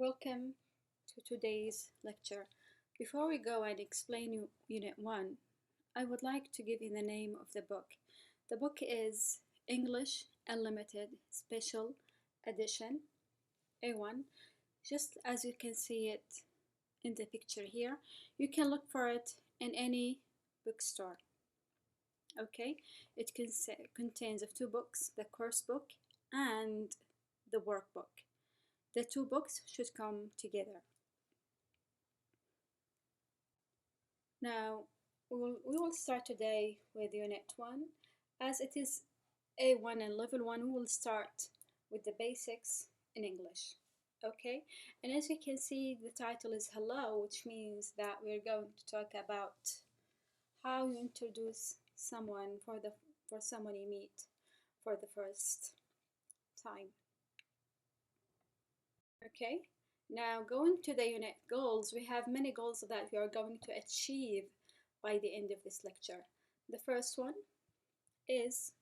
Welcome to today's lecture. Before we go and explain Unit 1, I would like to give you the name of the book. The book is English Unlimited Special Edition A1. Just as you can see it in the picture here, you can look for it in any bookstore. Okay, it contains of two books, the course book and the workbook. The two books should come together. Now, we will start today with Unit 1. As it is A1 and Level 1, we will start with the basics in English. Okay, and as you can see, the title is Hello, which means that we're going to talk about how you introduce someone for someone you meet for the first time. Okay, now going to the unit goals, we have many goals that we are going to achieve by the end of this lecture. The first one is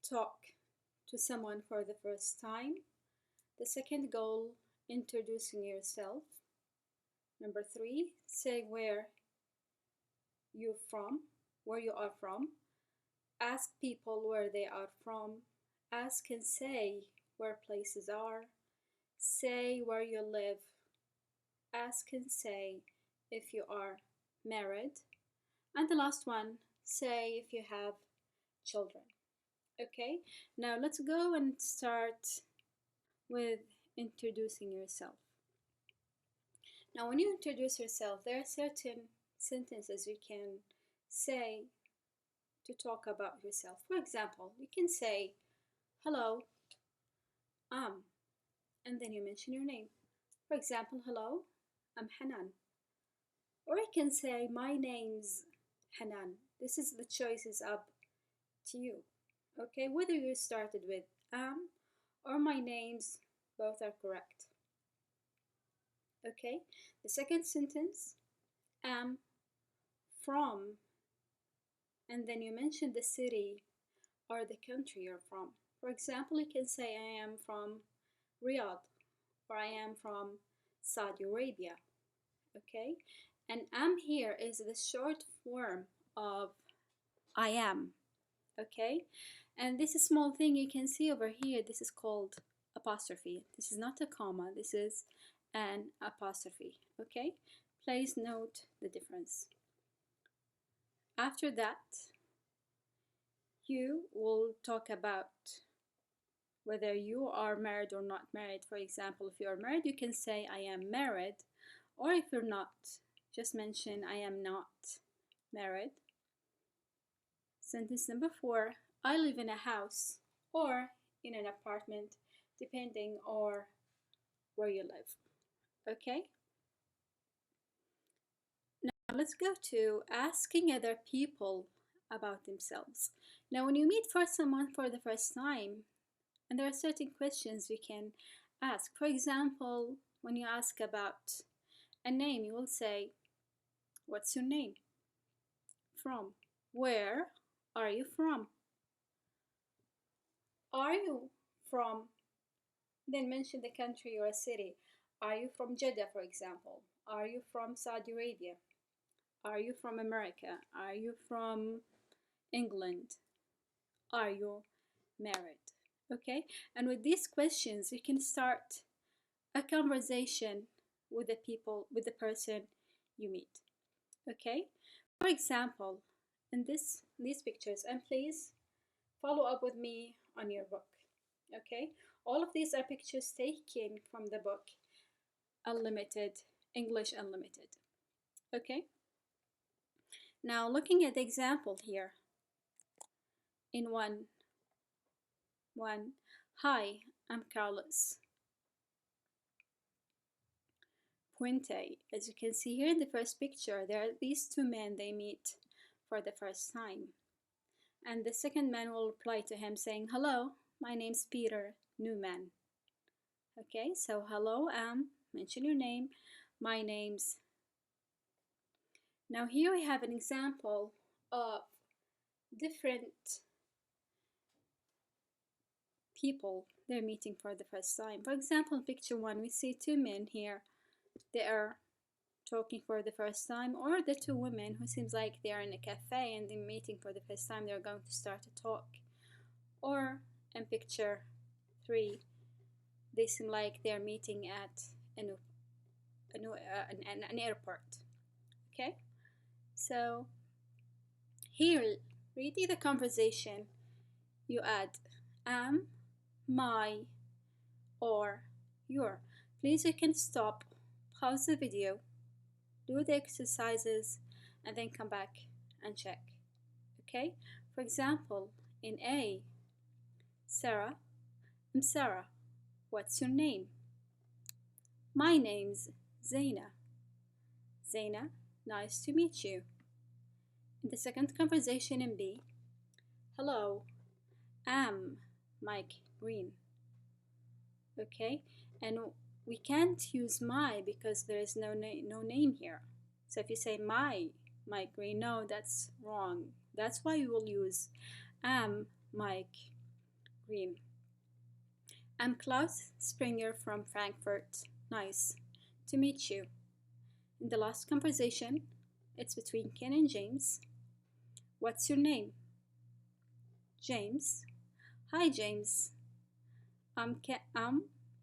talk to someone for the first time. The second goal, introducing yourself. Number 3, say where you are from. Ask people where they are from. Ask and say where places are. Say where you live. Ask and say if you are married. And the last one, say if you have children. Okay, now let's go and start with introducing yourself. Now when you introduce yourself, there are certain sentences you can say to talk about yourself. For example, you can say, hello, and then you mention your name. For example, hello, I'm Hanan. Or I can say, my name's Hanan. This is the choice is up to you. Okay, whether you started with or my names, both are correct. Okay, the second sentence, am from, and then you mention the city or the country you're from. For example, you can say I am from Riyadh, or I am from Saudi Arabia. Okay, and am here is the short form of I am. Okay, and this small thing you can see over here, this is called apostrophe. This is not a comma, this is an apostrophe. Okay, please note the difference. After that, you will talk about whether you are married or not married. For example, if you are married, you can say I am married, or if you're not, just mention I am not married. Sentence number 4, I live in a house or in an apartment, depending on where you live. Okay? Now let's go to asking other people about themselves. Now when you meet someone for the first time, and there are certain questions you can ask. For example, when you ask about a name, you will say, what's your name? From. Where are you from? Are you from? Then mention the country or a city. Are you from Jeddah, for example? Are you from Saudi Arabia? Are you from America? Are you from England? Are you married? Okay, and with these questions, you can start a conversation with the person you meet. Okay, for example, in these pictures, and please follow up with me on your book. Okay, all of these are pictures taken from the book English Unlimited. Okay, now looking at the example here in one, hi, I'm Carlos Puente. As you can see here in the first picture, there are these two men, they meet for the first time. And the second man will reply to him saying, hello, my name's Peter Newman. Okay, so hello, mention your name, my name's. Now here we have an example of different people they're meeting for the first time. For example, in picture one, we see two men here. They are talking for the first time, or the two women who seems like they are in a cafe and they're meeting for the first time. They're going to start to talk. Or in picture three, they seem like they're meeting at an airport. Okay, so here, reading the conversation, you add am, my, or your. Please, you can stop, pause the video, do the exercises, and then come back and check. Okay, for example, in A, Sarah, I'm Sarah. What's your name? My name's Zaina. Zaina, nice to meet you. In the second conversation in B, hello, I'm Mike Green. Okay, and we can't use my because there is no name here. So if you say my Mike Green, no, that's wrong. That's why you will use am Mike Green. I'm Klaus Springer from Frankfurt. Nice to meet you. In the last conversation, it's between Ken and James. What's your name? James. Hi, James. I'm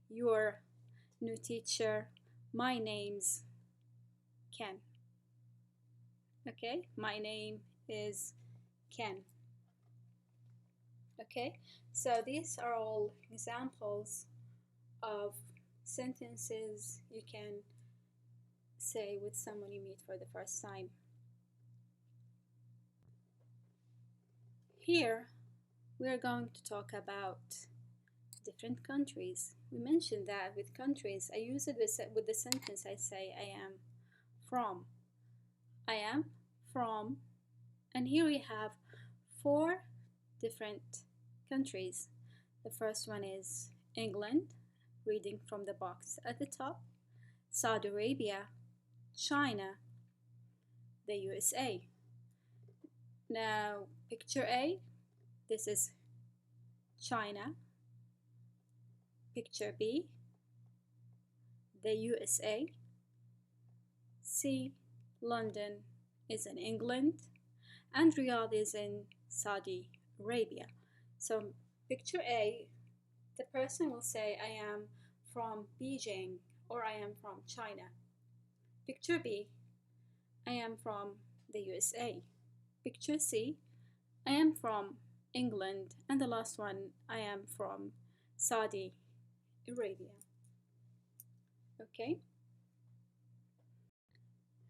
your new teacher. My name's Ken. Okay, my name is Ken. Okay, so these are all examples of sentences you can say with someone you meet for the first time. Here, we are going to talk about different countries. We mentioned that with countries, I use it with the sentence I say I am from. I am from, and here we have 4 different countries. The first one is England, reading from the box at the top, Saudi Arabia, China, the USA. Now, picture A, this is China. Picture B, the USA. C, London is in England, and Riyadh is in Saudi Arabia. So picture A, the person will say I am from Beijing or I am from China. Picture B, I am from the USA. Picture C, I am from England, and the last one, I am from Saudi Arabia. Okay,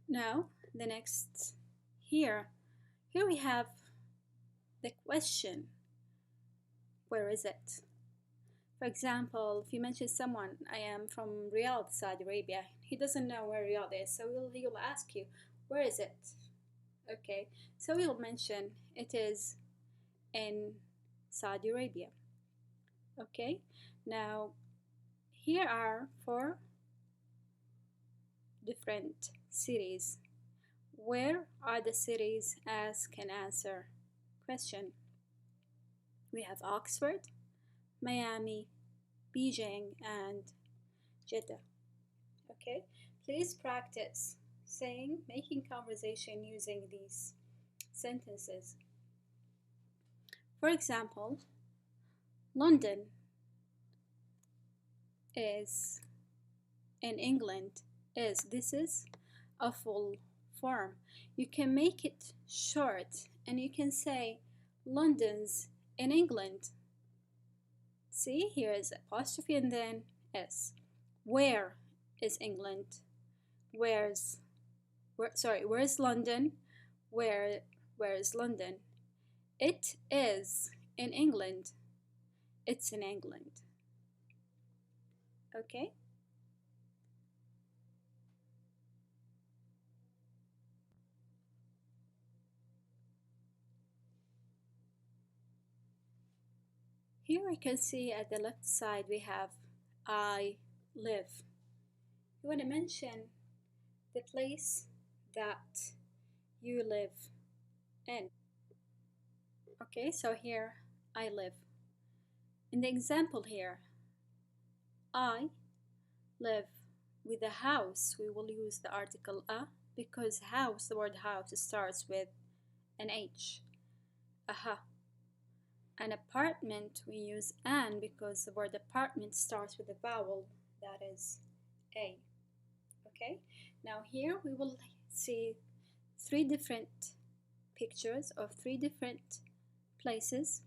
now the next here we have the question, where is it? For example, if you mention someone, I am from Riyadh, Saudi Arabia, he doesn't know where Riyadh is, so he'll ask you, where is it? Okay, so we'll mention it is in Saudi Arabia. Okay, now here are 4 different cities. Where are the cities? Ask and answer question. We have Oxford, Miami, Beijing, and Jeddah. Okay, please practice saying, making conversation using these sentences. For example, London is in England. This is a full form. You can make it short and you can say London's in England. See, here is apostrophe and then S. Where is England? Where's London? Where is London? It is in England. It's in England. Okay? Here I can see at the left side we have I live. You want to mention the place that you live in. Okay, so here I live. In the example here, I live with a house. We will use the article a because house, the word house starts with an H. Aha. An apartment, we use an because the word apartment starts with a vowel, that is A. Okay, now here we will see three different pictures of three different places.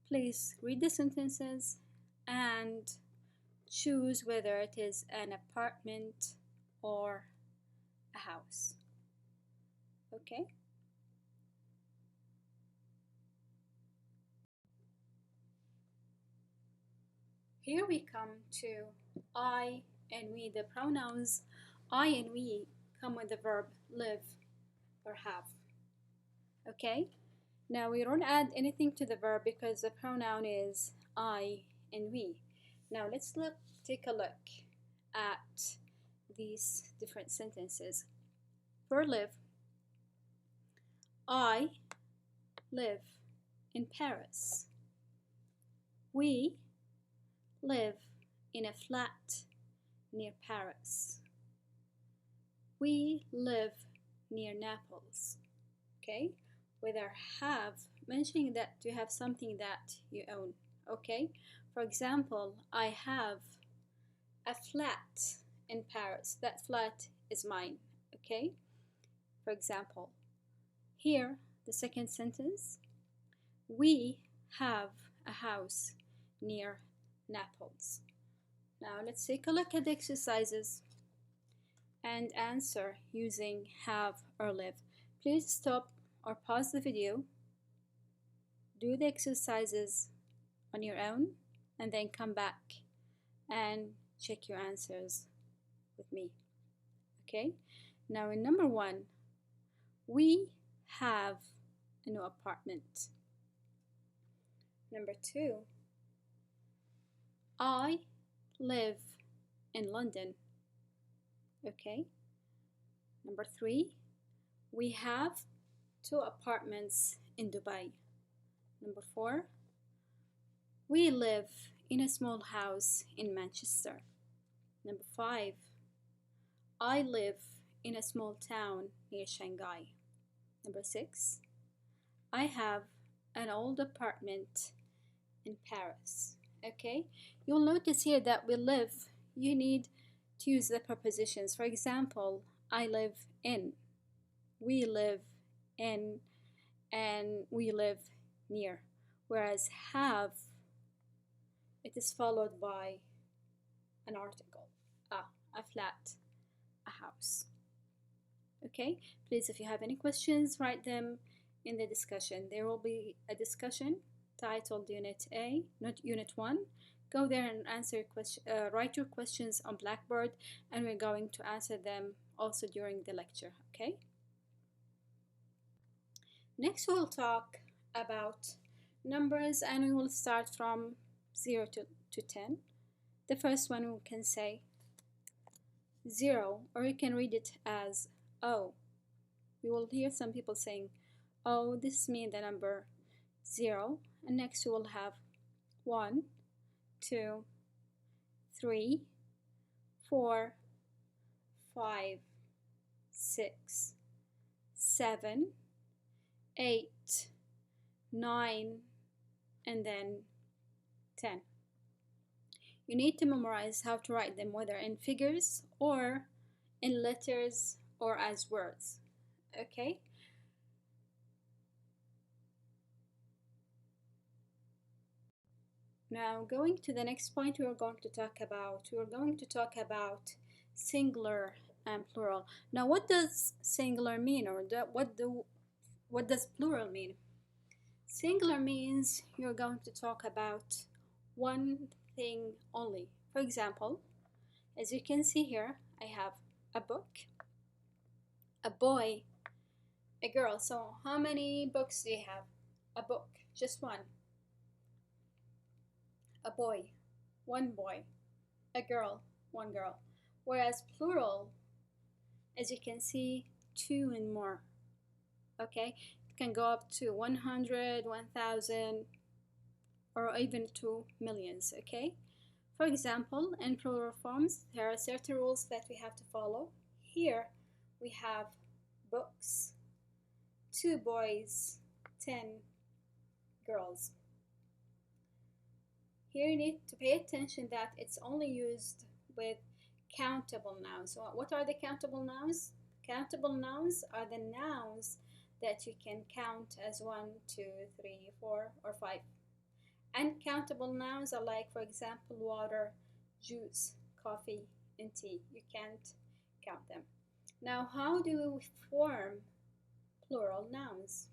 Please read the sentences and choose whether it is an apartment or a house. Okay? Here we come to I and we. The pronouns I and we come with the verb live or have. Okay? Now we don't add anything to the verb because the pronoun is I and we. Now let's take a look at these different sentences. For live, I live in Paris. We live in a flat near Paris. We live near Naples. Okay? With our have, mentioning that you have something that you own. Okay? For example, I have a flat in Paris. That flat is mine. Okay? For example, here, the second sentence, we have a house near Naples. Now let's take a look at the exercises and answer using have or live. Please stop or pause the video, do the exercises on your own, and then come back and check your answers with me. Okay? Now in number 1, we have a new apartment. Number 2, I live in London. Okay? Number 3, we have 2 apartments in Dubai. Number 4, we live in a small house in Manchester. Number 5, I live in a small town near Shanghai. Number 6, I have an old apartment in Paris. Okay, you'll notice here that we live, you need to use the prepositions. For example, I live in, we live in, and we live near. Whereas have, it is followed by an article, a flat, a house. Okay, please, if you have any questions, write them in the discussion. There will be a discussion titled Unit A, not Unit 1. Go there and write your questions on Blackboard, and we're going to answer them also during the lecture, okay? Next, we'll talk about numbers, and we will start from 0 to 10. The first one we can say 0, or you can read it as O. You will hear some people saying, oh, this means the number 0. And next you will have 1, 2, 3, 4, 5, 6, 7, 8, 9, and then 10. You need to memorize how to write them, whether in figures or in letters or as words. Okay? Now, going to the next point we're going to talk about singular and plural. Now, what does singular mean, or what does plural mean? Singular means you're going to talk about one thing only. For example, as you can see here, I have a book, a boy, a girl. So how many books do you have? A book, just one. A boy, one boy. A girl, one girl. Whereas plural, as you can see, 2 and more. Okay, it can go up to 100, 1000. or even to millions, okay? For example, in plural forms, there are certain rules that we have to follow. Here we have books, 2 boys, 10 girls. Here you need to pay attention that it's only used with countable nouns. So what are the countable nouns? Countable nouns are the nouns that you can count as 1, 2, 3, 4, or 5. Uncountable nouns are like, for example, water, juice, coffee, and tea. You can't count them. Now, how do we form plural nouns?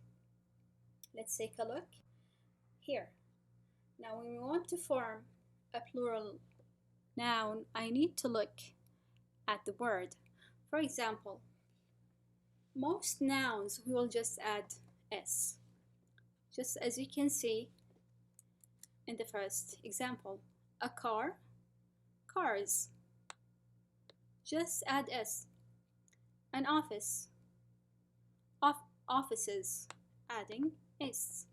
Let's take a look here. Now, when we want to form a plural noun, I need to look at the word. For example, most nouns we will just add s. Just as you can see in the first example, a car, cars. Just add s. An office, offices, adding s.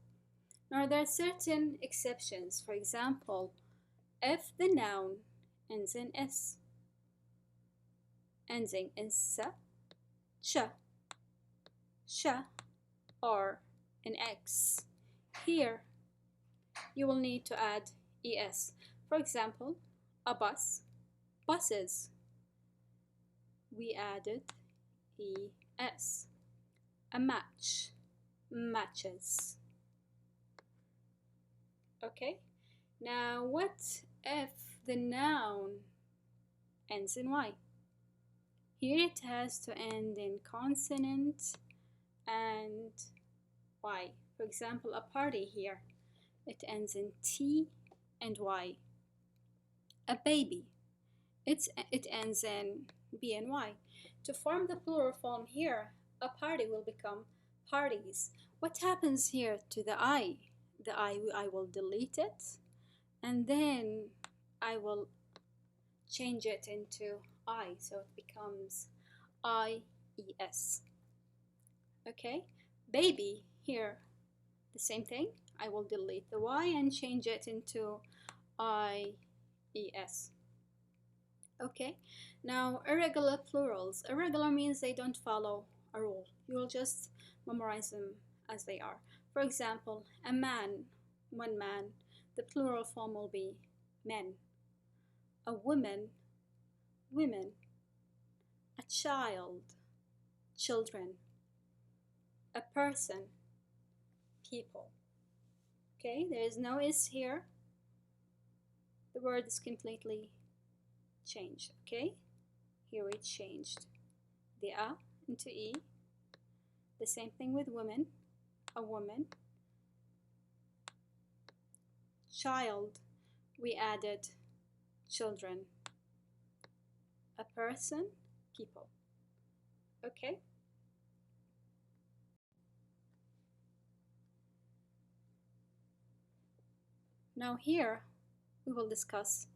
Now there are certain exceptions. For example, if the noun ends in s, ending in sa, cha, sha, or in x, here you will need to add es. For example, a bus, buses. We added es. A match, matches. Okay, now what if the noun ends in y? Here it has to end in consonant and y. For example, a party here, it ends in t and y. A baby, it ends in b and y. To form the plural form here, a party will become parties. What happens here to the I? The I will delete it, and then I will change it into I, so it becomes IES. Okay, baby here, the same thing. I will delete the Y and change it into IES. Okay, now irregular plurals. Irregular means they don't follow a rule. You will just memorize them as they are. For example, a man, one man, the plural form will be men. A woman, women. A child, children. A person, people. Okay, there is no is here. The word is completely changed. Okay, here it changed the a into e. The same thing with women, a woman. Child, we added children. A person, people. Okay. Now here we will discuss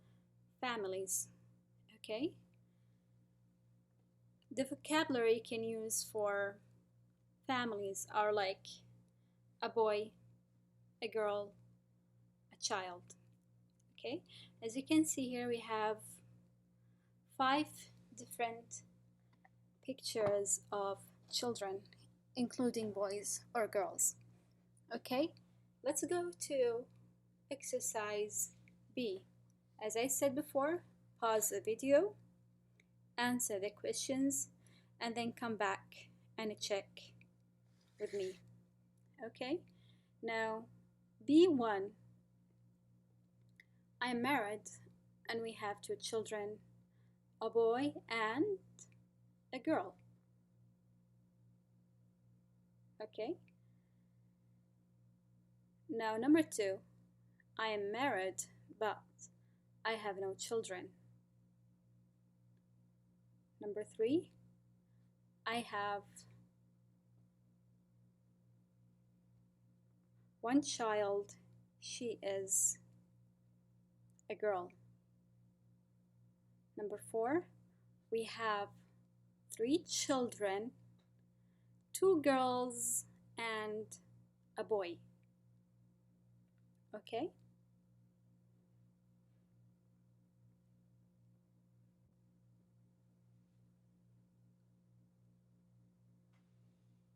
families. Okay. The vocabulary you can use for families are like a boy, a girl, a child. Okay, as you can see here we have 5 different pictures of children, including boys or girls. Okay, let's go to exercise B. As I said before, pause the video, answer the questions, and then come back and check with me. Okay, now B1, I'm married and we have 2 children, a boy and a girl. Okay, now number 2, I am married but I have no children. Number 3, I have 1 child, she is a girl. Number 4, we have 3 children, 2 girls and a boy. Okay,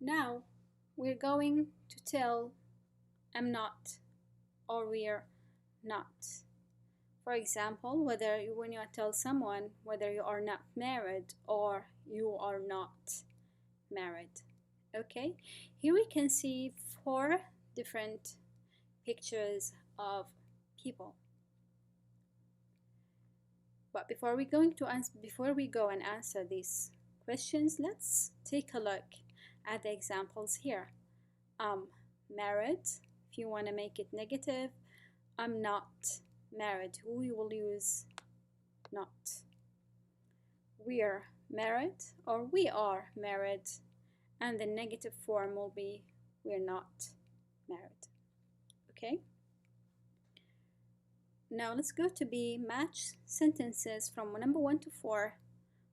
Now we're going to tell I'm not or we're not. For example, when you tell someone whether you are not married or you are not married. Okay, here we can see 4 different pictures of people. But before we go and answer these questions, let's take a look at the examples here. Married, if you want to make it negative, I'm not married. We will use not. We're married or we are married, and the negative form will be we're not married. Okay? Now let's go to B, match sentences from number 1 to 4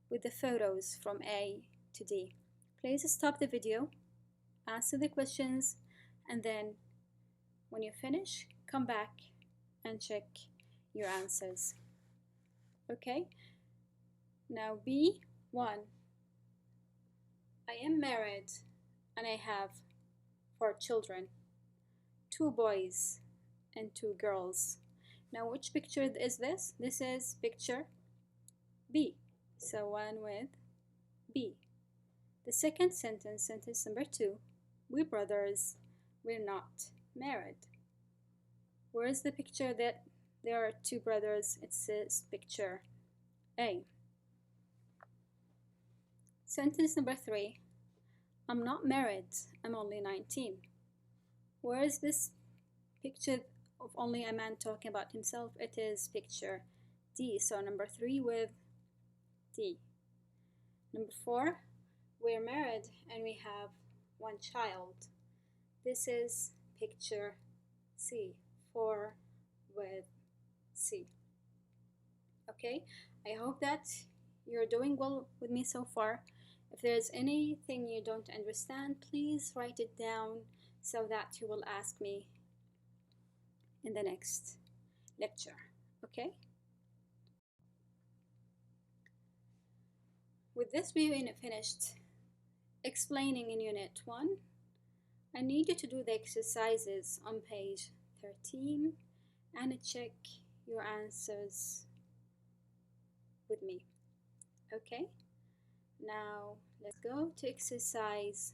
with the photos from A to D. Please stop the video, answer the questions, and then when you finish, come back and check your answers. Okay? Now B1. I am married and I have 4 children, 2 boys and 2 girls. Now which picture is this? This is picture B. So one with B. The second sentence, sentence number 2, we're brothers, we're not married. Where is the picture that there are 2 brothers? It says picture A. Sentence number 3, I'm not married, I'm only 19. Where is this picture of only a man talking about himself? It is picture D. So number 3 with D. Number 4, we're married and we have 1 child. This is picture C. 4 with C. Okay, I hope that you're doing well with me so far. If there's anything you don't understand, please write it down so that you will ask me in the next lecture. Okay? With this being finished explaining in Unit 1, I need you to do the exercises on page 13 and check your answers with me. Okay? Now let's go to exercise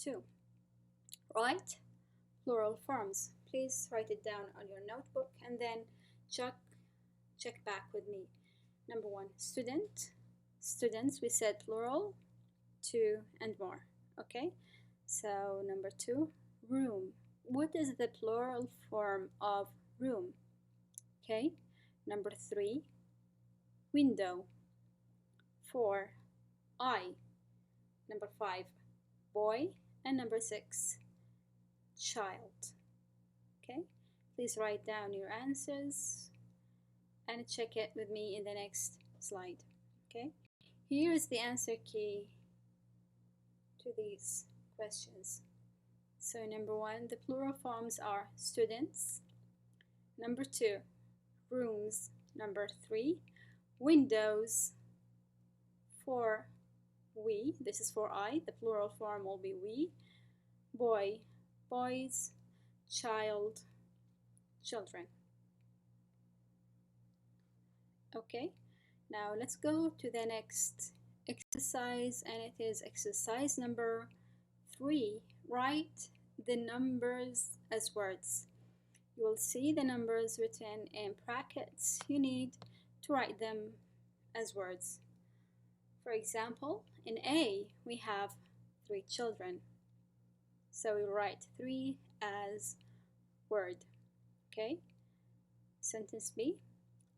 2. Write plural forms. Please write it down on your notebook and then check back with me. Number 1, student. Students, we said plural, 2 and more. Okay? So number 2, room. What is the plural form of room? Okay? Number 3, window. 4, eye. Number 5, boy. And number 6, child. Okay? Please write down your answers and check it with me in the next slide. Okay? Here is the answer key to these questions. So number 1, the plural forms are students. Number 2, rooms. Number 3, windows. 4, we. This is for I. The plural form will be we. Boy, boys. Child, children. Okay, now let's go to the next exercise, and it is exercise number 3. Write the numbers as words. You will see the numbers written in brackets. You need to write them as words. For example, in A, we have 3 children. So we write 3 as word. Okay? Sentence B.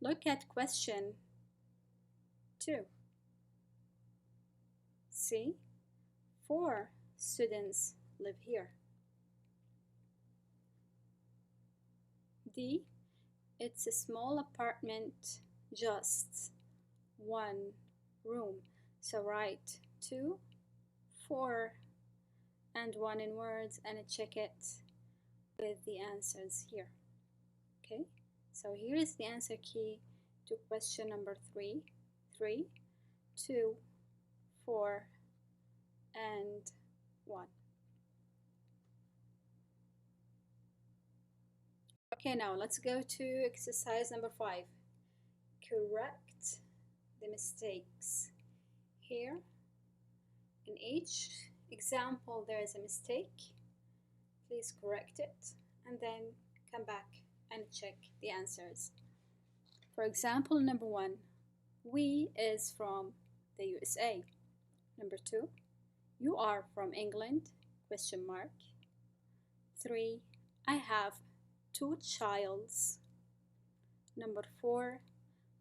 Look at question 2. See, 4 students live here. D. It's a small apartment, just 1 room. So write 2, 4, and 1 in words and check it with the answers here. Okay, so here is the answer key to question number 3. 3, 2, 4, and 1. Okay, now let's go to exercise number 5. Correct the mistakes. Here, in each example, there is a mistake. Please correct it and then come back and check the answers. For example, number 1, we is from the USA. Number 2, you are from England, question mark. 3, I have 2 childs. Number 4,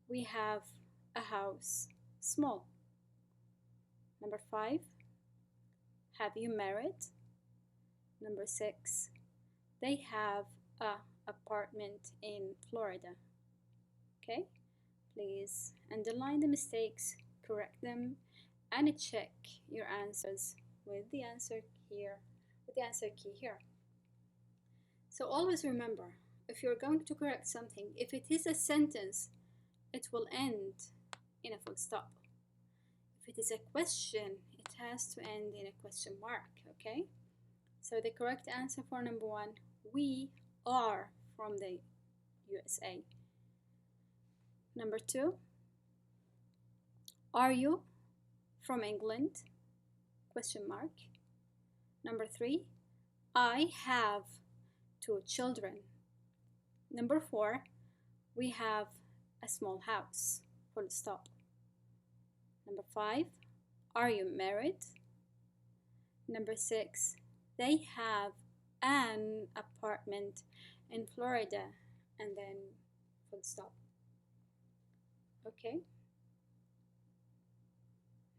we have a house, small. Number 5, have you married? Number 6, they have a apartment in Florida. Okay, please underline the mistakes, correct them, and check your answers with the answer here, with the answer key here. So always remember, if you're going to correct something, if it is a sentence, it will end in a full stop. If it is a question, it has to end in a question mark, okay? So the correct answer for number 1, we are from the USA. Number 2, are you from England? Question mark. Number 3, I have 2 children. Number 4, we have a small house, full stop. Number 5, are you married? Number 6, they have an apartment in Florida, and then full stop. Okay,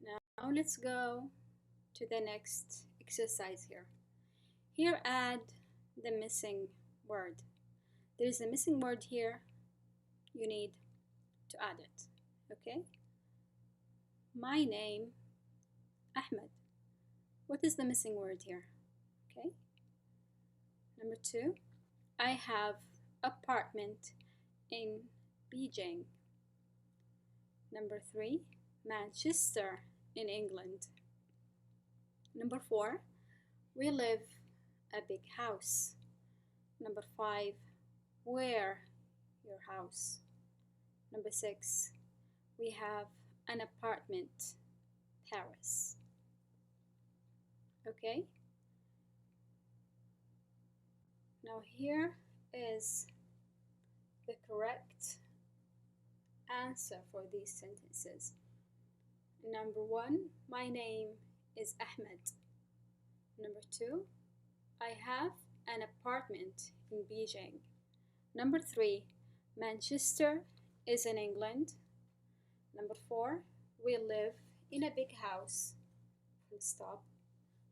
now let's go to the next exercise here. Here, add the missing word. There is a missing word here. You need to add it. Okay, my name, Ahmed. What is the missing word here? Okay, number 2, I have apartment in Beijing. Number 3, Manchester in England. Number 4, we live a big house. Number 5, where your house. Number 6, we have an apartment, Paris. Okay, now here is the correct answer for these sentences. Number 1, my name is Ahmed. Number 2, I have an apartment in Beijing. Number 3, Manchester is in England. Number 4, we live in a big house, full stop.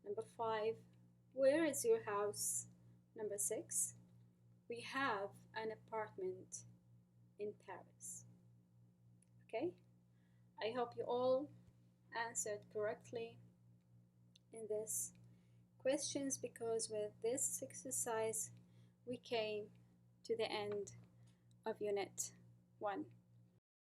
Number 5, where is your house? Number 6, we have an apartment in Paris. Okay, I hope you all answered correctly in this questions, because with this exercise we came to the end of Unit 1.